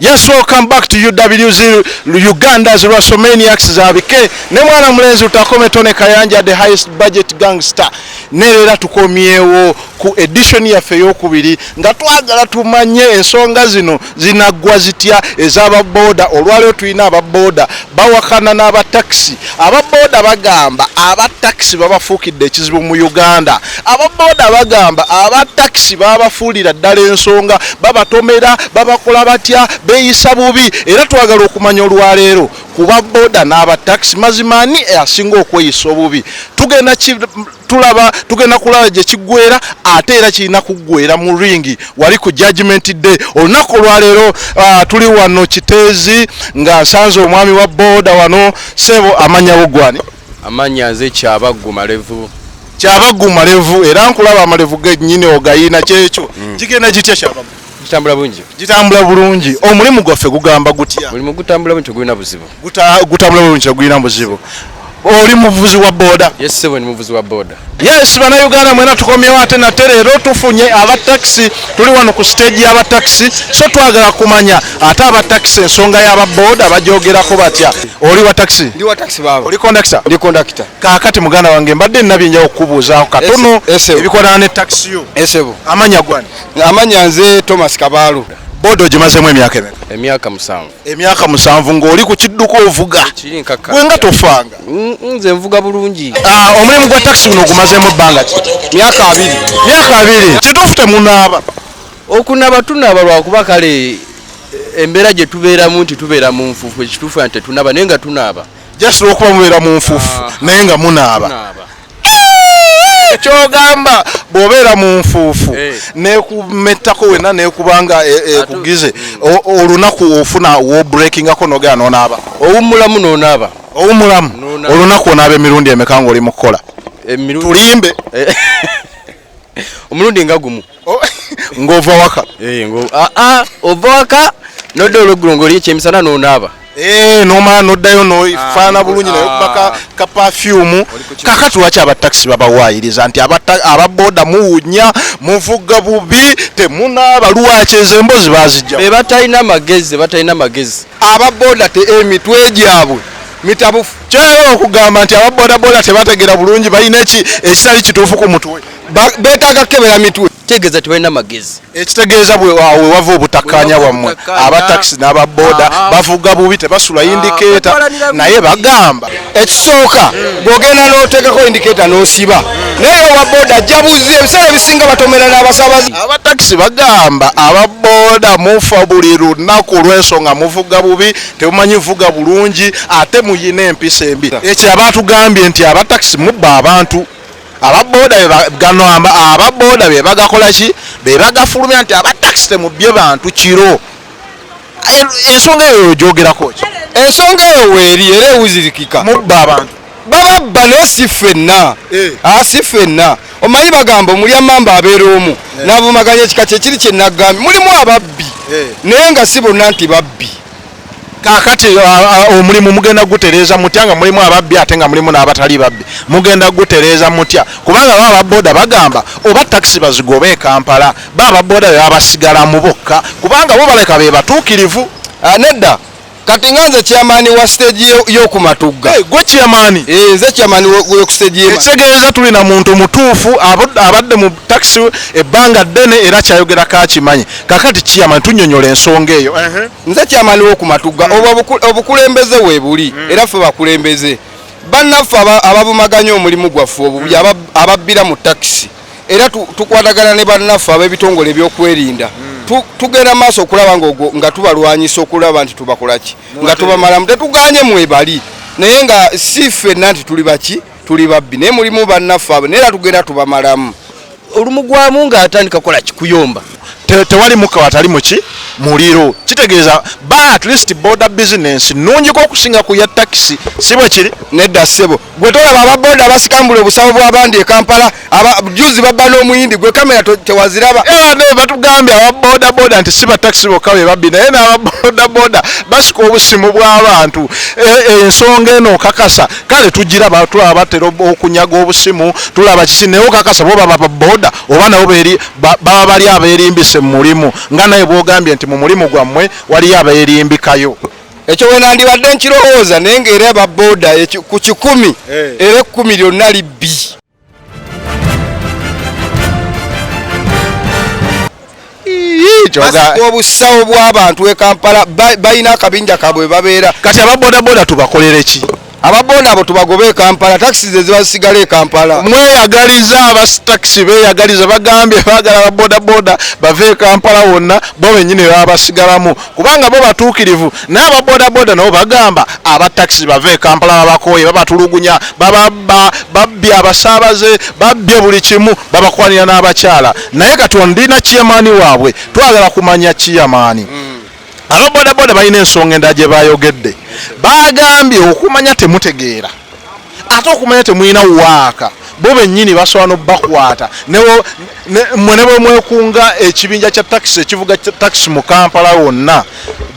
Yes, welcome back to UWZ Uganda's WrestleManiacs ZABIIKE. Ne mwana mulenzi utakome Tone Kayanja, the highest budget gangster. Nerera tukomyewo ku edition ya feyo kubiri nga twagala tumanye ensonga zino zinagwa zitya ezaba boda. Olwaleo tuina ababoda bawakana n'aba taxi. Ababoda bagamba aba taxi babafuukidde ekizibu mu Uganda. Ababoda bagamba aba taxi babafuulira ddala ensonga, babatomera, babakola batya, beeyisa bubi. Era twagala okumanya olwaleero kuba boda n'aba taxi mazimani asinga okweyisa obubi. Tugenda kulaba gye kiggwera ate era kirina kuggwera mu ringi wali ku judgment day. Olunaku olwaleero tuli wano Kiteezi nga nsanze omwami wa boda wano. Sebo amanya bugwani? Amanya nze Kyabaggu Malevu. Kyabaggu Malevu, era nkulaba amalevu gennyini ogayina kyekyo. Kigenda kitya Kyabaggu? Gitambula bulungi. Gitambula bulungi. Omulimu gwaffe gugamba gutya? Mulimu gutambula bulungi gulina buzibu. Gutambula bulungi gulina buzibu. Oli muvuzi wa boda? Yes, sebo ni muvuzi wa boda. Yes, bana Uganda mwena tukomyewo ate na terero tufunye aba taxi. Tuli wano ku stage y'aba taxi. So twagala kumanya ate aba taxi ensonga y'aba boda bajogerako batya. Oli wa taxi? Ndi wa taxi baba. Oli conductor? Ndi conductor. Kakati muganda wange mbadde nabinja okubuuzaako katono ebikola ne taxi yo. Esebo. Amanya gwani? Amanya nze Thomas Kabalu. Boda ogimazemu emyaka emeka? Emyaka 7. Emyaka 7 ng'oli ku kidduko ovuga. Kiri nkaka. Gwenga tofanga. Nze nvuga bulungi. Omulimu gwa taxi guno ogumazemu ebbanga ki? Myaka 2. Myaka 2. Kituufu temunaaba? Okunaaba tunaaba lwakuba kale embeera gye tubeeramu nti tubeera mu nfuufu ekituufu nti tunaaba naye nga tunaaba. Just okuba mubeera mu nfuufu naye nga munaaba. Ekyogamba bw'obeera mu nfuufu nekumettako wena nekubanga kugize olunaku ofuna wo breakingako nogera n'onaaba. Owummulamu n'onaaba. Owummulamu olunaku onaaba emirundi emeka ng'oli mu kukola? Tulimbe. Omulundi nga gumu. Ng'ova waka? Ova waka nodda olweggulo ng'oli ekyemisana n'onaaba. Nomala noddayo nofaana bulungi naye kubaka ka perfume. Kakati lwaki aba taxi babawaayiriza nti ababoda muwunya muvuga bubi temunaaba lwaki ezo emboozi baazijja? Be batalina magezi. Ababoda emitwe gyabwe mitabufu. Kyeyo okugamba nti ababodaboda tebategera bulungi balina ekitali kituufu ku mutwe. Beetaaga kebera mitwe. Kitegeeza tebalina magezi. Ekitegeeza bwe wava obutakkaanya bwammwe aba taxi n'ababoda bavuga bubi tebasula indicator naye bagamba ekisooka bw'ogenda n'oteekako indicator n'osiba naye owa boda jabuzi ebiseera ebisinga batomera n'abasaabazi. Aba taxi bagamba ababoda mufa buli lunaku olw'ensonga muvuga bubi temumanyi vuga bulungi ate muyina empisa embi. Ekyo abatugambye nti aba taxi mubba abantu. Ababoda ababoda be bagakola ki? Be bagafulumya nti aba taxi temubbye bantu kiro. Ensonga eyo ogyogerako ki? Ensonga eyo weeri era ewuzirikika. Mubba abantu. Bababba naye si ffenna. Si ffenna. Omanyi bagamba omulya mamba abeera omu. N'abumaganya ekika kye kiri kye nagambye. Mulimu ababbi. Naye nga si bonna nti babbi. Kakati omulimu mugenda gutereeza mutya nga mulimu ababbi ate nga mulimu n'abatali babbi? Mugenda gutereeza mutya? Kubanga baba boda bagamba oba taxi bazigobe e Kampala baba boda babasigala mu bokka kubanga bo baleka be batuukirivu. Nedda kati nga nze kyamaani wa stage y'okumatugga. Gwe kyamaani? Nze kyamaani w'oku stage y'ema. Ekitegeeza tulina muntu mutuufu abadde mu taxi ebbanga ddene era kyayogerako akimanyi. Kakati kyamaani tunnyonnyola ensonga eyo. Nze kyamaani w'okumatugga obukulembeze weebuli era ffe bakulembeze. Bannaffe ababumaganya omulimu gwaffe obubi ababbira mu taxi era tukwatagana ne bannaffe ab'ebitongole ebyokwerinda. Tugenda maaso okulaba nga tubalwanyisa okulaba nti tubakolaki nga tubamalamu tetuganye mwebali naye nga si ffenna nti tuli baki tuli babbi naye mulimu bannaffe abo naye era tugenda tubamalamu. Olumu gwamu ng'atandika kola kikuyomba. Tewali muka watali muki muliro. Kitegeeza at least border business nnungiko okusinga ku ya taxi si bwe kiri? Nedda ssebo gwe tolaba ababoda abasikambula obusabo bw'abandi e Kampala juzi babba n'omuyindi gwe kamera tewaziraba. Ne batugambye ababodaboda nti si ba taxi bokka be babbi naye n'ababodaboda basika obusimu bw'abantu. Ensonga eno okakasa kale tugiraba tulaba batera okunyaga obusimu tulaba kiki naye okakasa bo baba boda oba nabo baba bali abeerimbisa taxi mulimu nga naye bwogambye nti mu mulimu gwammwe waliyo abeerimbikayo. Ekyo we nandibadde nkirowooza naye ng'era baboda ku 100 era 10 lyonna libbi. Obusawo bw'abantu e Kampala balina akabinja kaabwe babeera. Kati ababodaboda tubakolere ki? Ababoda abo tubagobe e Kampala, taxi ze zibasigala e Kampala. Mweyagaliza abataxi beeyagaliza bagambye baagala ababodaboda bave e Kampala wonna bo bennyini babasigalamu kubanga bo batuukirivu. Naye ababodaboda nabo bagamba abataxi bave e Kampala babakooye babatulugunya babbye abasaabaze babbye buli kimu babakwanira n'abakyala. Naye kati ndina chairman waabwe twagala kumanya chairman. Ababodaboda balina ensonga endala gye bayogedde. Bagambye okumanya temutegeera ate okumanya temulina waaka bo bennyini basobola n'obbakwata mmwe ne bwe mwekunga ekibinja kya taxi ekivuga taxi mu Kampala wonna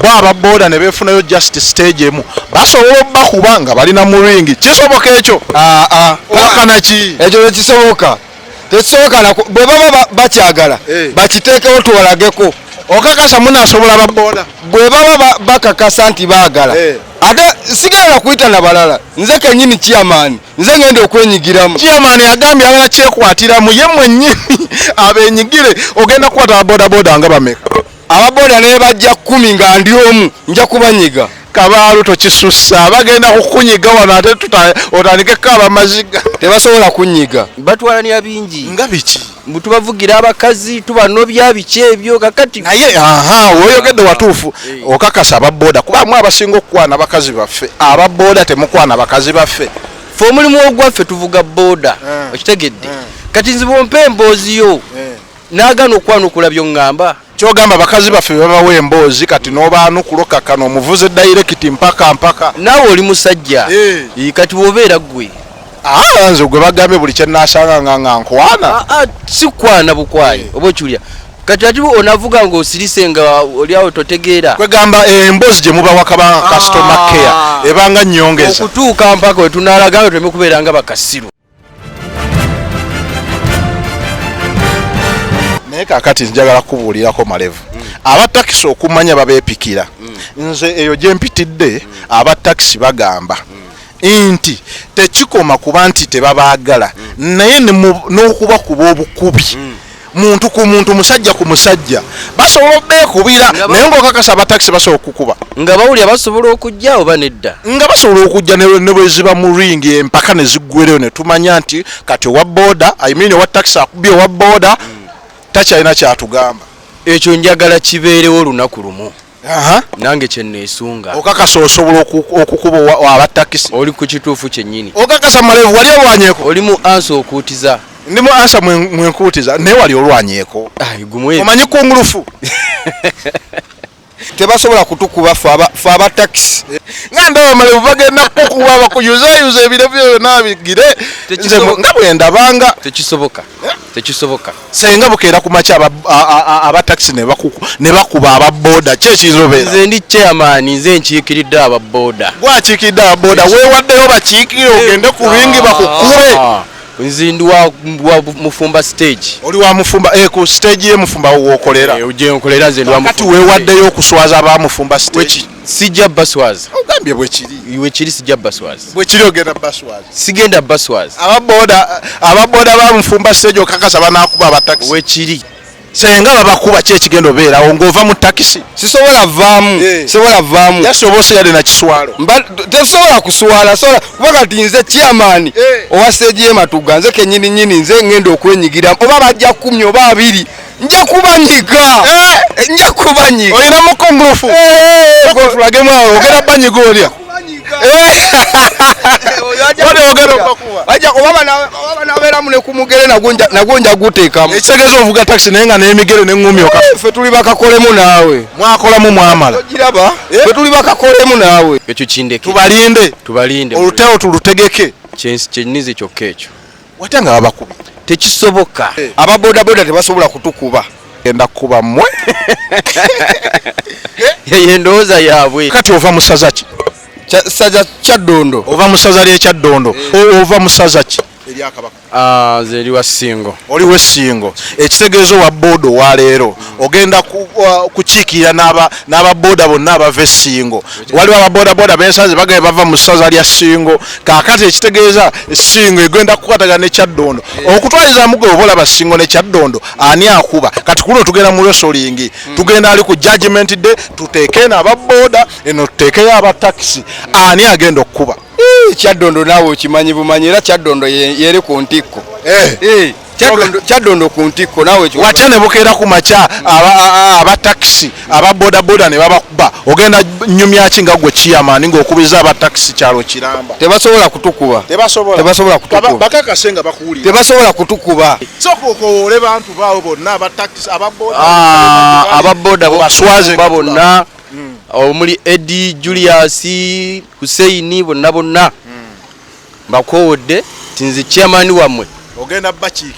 bo ababoda ne beefunayo just stage emu basobola obbakuba nga balina mu ringi. Kisoboka ekyo? Wakana ki? Ekyo tekisoboka. Tekisoboka bwe baba bakyagala bakiteekewo tuwalageko. Okakasa munasobola baboda bwe baba bakakasa nti baagala ate sigenda kuyita na balala nze kennyini chairman nze ngenda okwenyigiramu. Chairman agambye agala kyekwatiramu ye mwennyini abenyigire. Ogenda kukwata ababodaboda nga bameka? Ababoda naye bajja 10 nga ndi omu nja kubanyiga. Kabaalu tokisussa bagenda kukunyiga wano ate otandikeko abamaziga tebasobola kunyiga. Batwalania bingi nga biki? Tubavugira abakazi tubanobya biki ebyo kakati naye woyogedde watuufu. Okakasa ababoda kubamu abasinga okukwana bakazi baffe. Ababoda temukwana bakazi baffe. Fe omulimu ogwaffe tuvuga boda okitegedde. Kati nzibu mpe emboozi yo naagana okwanukula by'oŋŋamba. Kyogamba bakazi baffe babawa emboozi kati n'obaanukulo kakano omuvuze direct mpaka naawe oli musajja kati wobeera ggwe nze gwe bagambye buli kye naasanga nga nkwana si kwana bukwayi oba okiwulira kati ati onavuga ng'osirise nga oli awo totegeera kwegamba emboozi gye mubawa kabanga customer care ebanga nnyongeza okutuuka mpaka we tunaalaga nga tuleme kubeera nga bakasiru. Naye kakati njagala kubuulirako Malevu. Abatakisi okumanya babeepikira. Nze eyo gye mpitidde abatakisi bagamba nti tekikoma kuba nti tebabaagala naye n'okubakuba obukubi muntu ku muntu musajja ku musajja basobola beekubira naye ng'okakasa abatakisi basobola okukuba nga bawulira basobola okujja oba nedda nga basobola okujja ne bwe ziba mu ringi empaka ne ziggwereyo ne tumanya nti kati owa boda owa takisi akubye owa boda takyalina kyatugamba. Ekyo njagala kibeerewo olunaku lumu. Nange kye neesunga. Okakasa osobola okukuba abatakisi. Oli ku kituufu kyennyini. Okakasa Malevu wali olwanyeeko? Oli mu ansa okuutiza. Ndi mu ansa mwenkuutiza naye wali olwanyeeko. Omanyi kungulufu. Tebasobola kutukuba fe abatakisi. Nga ndaba Malevu bagenda kukuba bakuyuzayuza ebiro byonna bigire nga bwe ndabanga. Tekisoboka. Senga bukeera ku makya abatakisi ne bakuba ababoda kye kizobeera. Nze ndi chairman nze nkiikiridde ababoda. Gwakiikiridde ababoda weewaddeyo bakiikire ogende ku bingi bakukube. Nze ndi wa Mufumba stage. Oli wa Mufumba ku stage ye Mufumba w'okolera. Ojje nkolera nze ndi wa Mufumba. Kati weewaddeyo okuswaza aba Mufumba stage. Sijja baswaza. Ogambye bwe kiri. Iwe kiri sijja baswaza. Bwe kiri ogenda baswaza. Sigenda baswaza. Ababoda ba Mufumba stage okakasa banaakuba abatakisi. We kiri. Senga babakuba ki ekigendo beerawo ng'ova mu takisi. Sisobola vaamu. Yasobola oseyade na kiswalo. Tesobola kuswala kuba kati nze chairman owa stage ye Matuga nze kennyini nze ngenda okwenyigira oba bajja 10 oba 2 nja kubanyiga. Olina mukongulufu. Tulagemu awo ogenda banyiga olya. Oba nabeeramu ne ku mugere nagwo nja guteekamu. Ekitegeeza ovuga takisi naye nga n'emigere n'eŋŋumi ffe tuli bakakolemu naawe. Mwakolamu mwamala. Ogiraba? Ffe tuli bakakolemu naawe. Ekyo kindeke. Tubalinde. Olutalo tulutegeke. Kyennize kyokka ekyo. Wate nga babakubi. Tekisoboka. Ababodaboda tebasobola kutukuba. Genda kuba mmwe. Ye ndowooza yaabwe. Kati ova mu ssaza ki? Saza Kyaddondo. Ova mu ssaza ly'Ekyaddondo. Ova mu ssaza ki? eryakabaka Ze liwa Ssingo. oli w'Essingo ekitegeezo wa boda wa leero ogenda kukiikirira n'ababoda bonna abava Essingo waliwo ababoda boda bensanze bagaye bava mu ssaza lya Ssingo kaakati ekitegeeza Ssingo egenda kukwatagana ne Kyaddondo okutwaliza mugwe oba olaba Ssingo ne Kyaddondo ani akuba kati kuno tugenda mu wrestling tugenda ali ku judgment day tuteeke n'ababoda eno tuteekeyo abatakisi ani agenda okukuba Kyaddondo naawe okimanyi bumanyi era Kyaddondo yeri ku ntikko Kyaddondo ku ntikko naawe watya ne bukeera ku makya abatakisi ababoda boda ne babakuba ogenda nyumya ki nga gwe chairman ng'okubiriza abatakisi kyalo kiramba tebasobola kutukuba bakakase nga bakuwulira tebasobola kutukuba sokokoole bantu baawo bonna abatakisi ababoda baswaze bonna omuli Eddie Julius Hussein bonna bakowodde tinzi chairman wammwe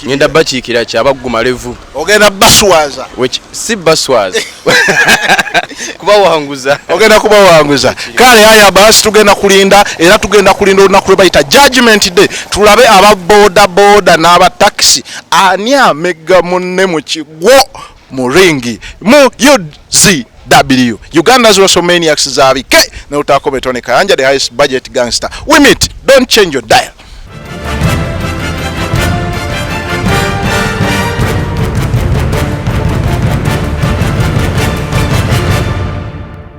ngenda bakiikira kyabaguma levu ogenda baswaza si baswaza kubawanguza ogenda kubawanguza kale aya basi tugenda kulinda era tugenda kulinda olunaku lwe bayita judgment day tulabe ababoda boda n'abatakisi ani amegga munne mu kigwo mu ringi mu UZW Uganda's WrestleMania ZABIIKE ne Lutaalo Tony Kayanja the highest budget gangster we meet don't change your dial.